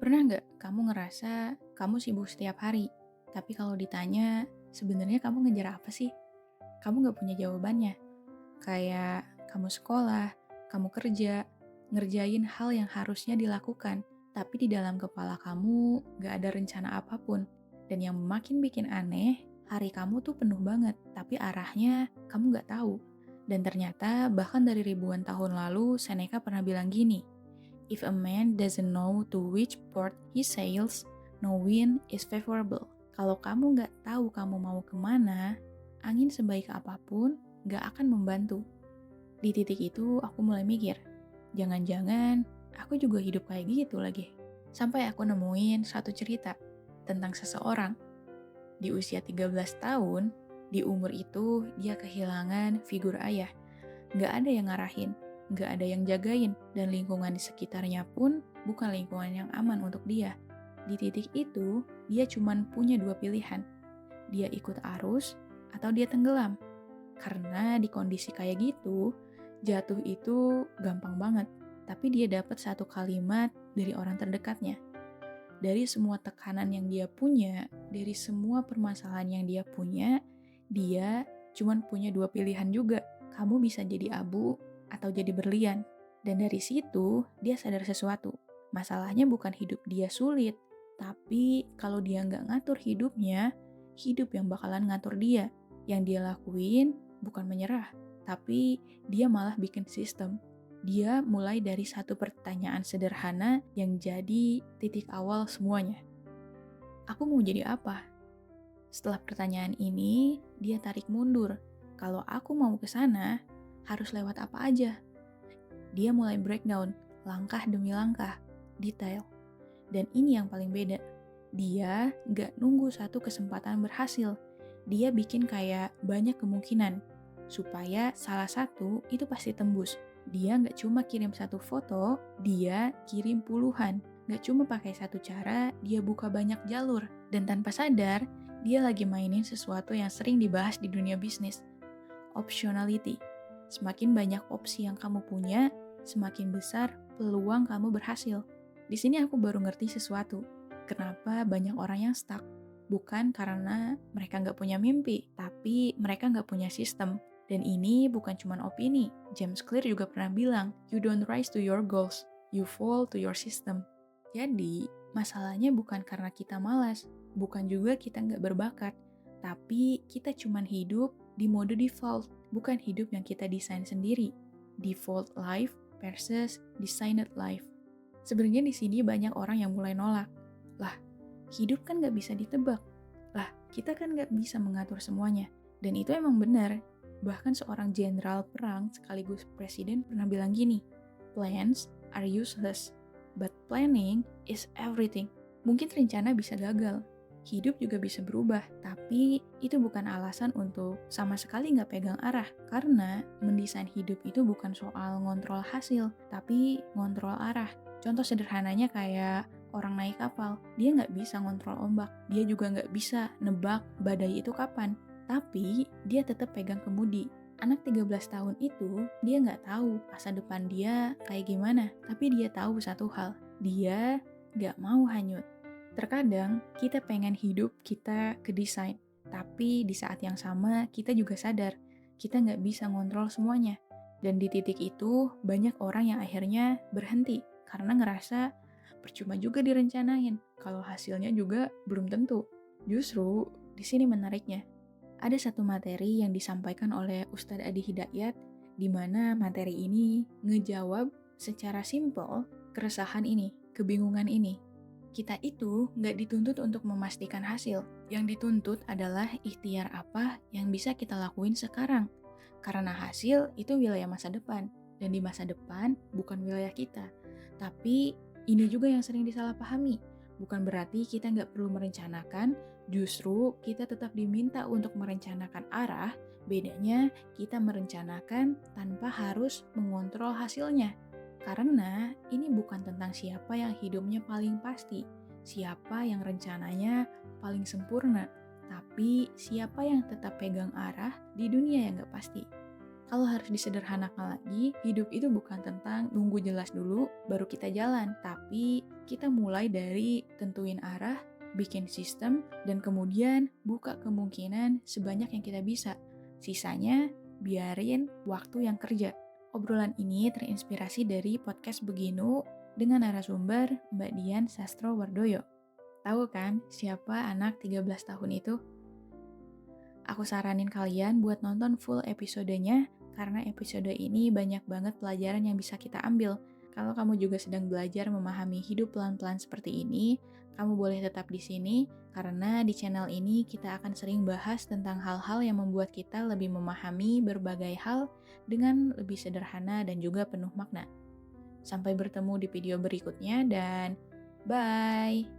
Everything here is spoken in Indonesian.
Pernah nggak kamu ngerasa kamu sibuk setiap hari, tapi kalau ditanya sebenarnya kamu ngejar apa sih? Kamu nggak punya jawabannya. Kayak kamu sekolah, kamu kerja, ngerjain hal yang harusnya dilakukan, tapi di dalam kepala kamu nggak ada rencana apapun. Dan yang makin bikin aneh, hari kamu tuh penuh banget, tapi arahnya kamu nggak tahu. Dan ternyata bahkan dari ribuan tahun lalu, Seneca pernah bilang gini, "If a man doesn't know to which port he sails, no wind is favorable." Kalau kamu nggak tahu kamu mau kemana, angin sebaik apapun nggak akan membantu. Di titik itu aku mulai mikir, jangan-jangan aku juga hidup kayak gitu lagi. Sampai aku nemuin satu cerita tentang seseorang. Di usia 13 tahun, di umur itu dia kehilangan figur ayah. Nggak ada yang ngarahin, nggak ada yang jagain, dan lingkungan di sekitarnya pun bukan lingkungan yang aman untuk dia. Di titik itu, dia cuma punya dua pilihan. Dia ikut arus atau dia tenggelam. Karena di kondisi kayak gitu, jatuh itu gampang banget. Tapi dia dapat satu kalimat dari orang terdekatnya. Dari semua tekanan yang dia punya, dari semua permasalahan yang dia cuma punya dua pilihan juga. Kamu bisa jadi abu atau jadi berlian. Dan dari situ, dia sadar sesuatu. Masalahnya bukan hidup dia sulit, tapi kalau dia nggak ngatur hidupnya, hidup yang bakalan ngatur dia. Yang dia lakuin bukan menyerah, tapi dia malah bikin sistem. Dia mulai dari satu pertanyaan sederhana yang jadi titik awal semuanya. Aku mau jadi apa? Setelah pertanyaan ini, dia tarik mundur. Kalau aku mau ke sana, harus lewat apa aja? Dia mulai breakdown, langkah demi langkah, detail. Dan ini yang paling beda. Dia nggak nunggu satu kesempatan berhasil. Dia bikin kayak banyak kemungkinan. Supaya salah satu itu pasti tembus. Dia nggak cuma kirim satu foto, dia kirim puluhan. Nggak cuma pakai satu cara, dia buka banyak jalur. Dan tanpa sadar, dia lagi mainin sesuatu yang sering dibahas di dunia bisnis. Optionality. Semakin banyak opsi yang kamu punya, semakin besar peluang kamu berhasil. Di sini aku baru ngerti sesuatu. Kenapa banyak orang yang stuck? Bukan karena mereka nggak punya mimpi, tapi mereka nggak punya sistem. Dan ini bukan cuma opini. James Clear juga pernah bilang, "You don't rise to your goals, you fall to your system." Jadi, masalahnya bukan karena kita malas, bukan juga kita nggak berbakat, tapi kita cuma hidup di mode default, bukan hidup yang kita desain sendiri. Default life versus designed life. Sebenarnya di sini banyak orang yang mulai nolak. Lah, hidup kan nggak bisa ditebak. Lah, kita kan nggak bisa mengatur semuanya. Dan itu emang benar. Bahkan seorang jenderal perang sekaligus presiden pernah bilang gini, "Plans are useless, but planning is everything." Mungkin rencana bisa gagal, hidup juga bisa berubah, tapi itu bukan alasan untuk sama sekali nggak pegang arah. Karena mendesain hidup itu bukan soal ngontrol hasil, tapi ngontrol arah. Contoh sederhananya kayak orang naik kapal, dia nggak bisa ngontrol ombak, dia juga nggak bisa nebak badai itu kapan. Tapi dia tetap pegang kemudi. Anak 13 tahun itu, dia nggak tahu masa depan dia kayak gimana. Tapi dia tahu satu hal, dia nggak mau hanyut. Terkadang kita pengen hidup kita kedesain. Tapi di saat yang sama kita juga sadar, kita nggak bisa ngontrol semuanya. Dan di titik itu, banyak orang yang akhirnya berhenti. Karena ngerasa percuma juga direncanain, kalau hasilnya juga belum tentu. Justru, di sini menariknya. Ada satu materi yang disampaikan oleh Ustadz Adi Hidayat, di mana materi ini ngejawab secara simpel keresahan ini, kebingungan ini. Kita itu nggak dituntut untuk memastikan hasil. Yang dituntut adalah ikhtiar apa yang bisa kita lakuin sekarang. Karena hasil itu wilayah masa depan. Dan di masa depan bukan wilayah kita. Tapi ini juga yang sering disalahpahami. Bukan berarti kita nggak perlu merencanakan, justru kita tetap diminta untuk merencanakan arah, bedanya kita merencanakan tanpa harus mengontrol hasilnya. Karena ini bukan tentang siapa yang hidupnya paling pasti, siapa yang rencananya paling sempurna, tapi siapa yang tetap pegang arah di dunia yang nggak pasti. Kalau harus disederhanakan lagi, hidup itu bukan tentang nunggu jelas dulu baru kita jalan, tapi Kita mulai dari tentuin arah, bikin sistem, dan kemudian buka kemungkinan sebanyak yang kita bisa. Sisanya, biarin waktu yang kerja. Obrolan ini terinspirasi dari podcast Beginu dengan narasumber Mbak Dian Sastrowardoyo. Tahu kan siapa anak 13 tahun itu? Aku saranin kalian buat nonton full episodenya karena episode ini banyak banget pelajaran yang bisa kita ambil. Kalau kamu juga sedang belajar memahami hidup pelan-pelan seperti ini, kamu boleh tetap di sini karena di channel ini kita akan sering bahas tentang hal-hal yang membuat kita lebih memahami berbagai hal dengan lebih sederhana dan juga penuh makna. Sampai bertemu di video berikutnya dan bye!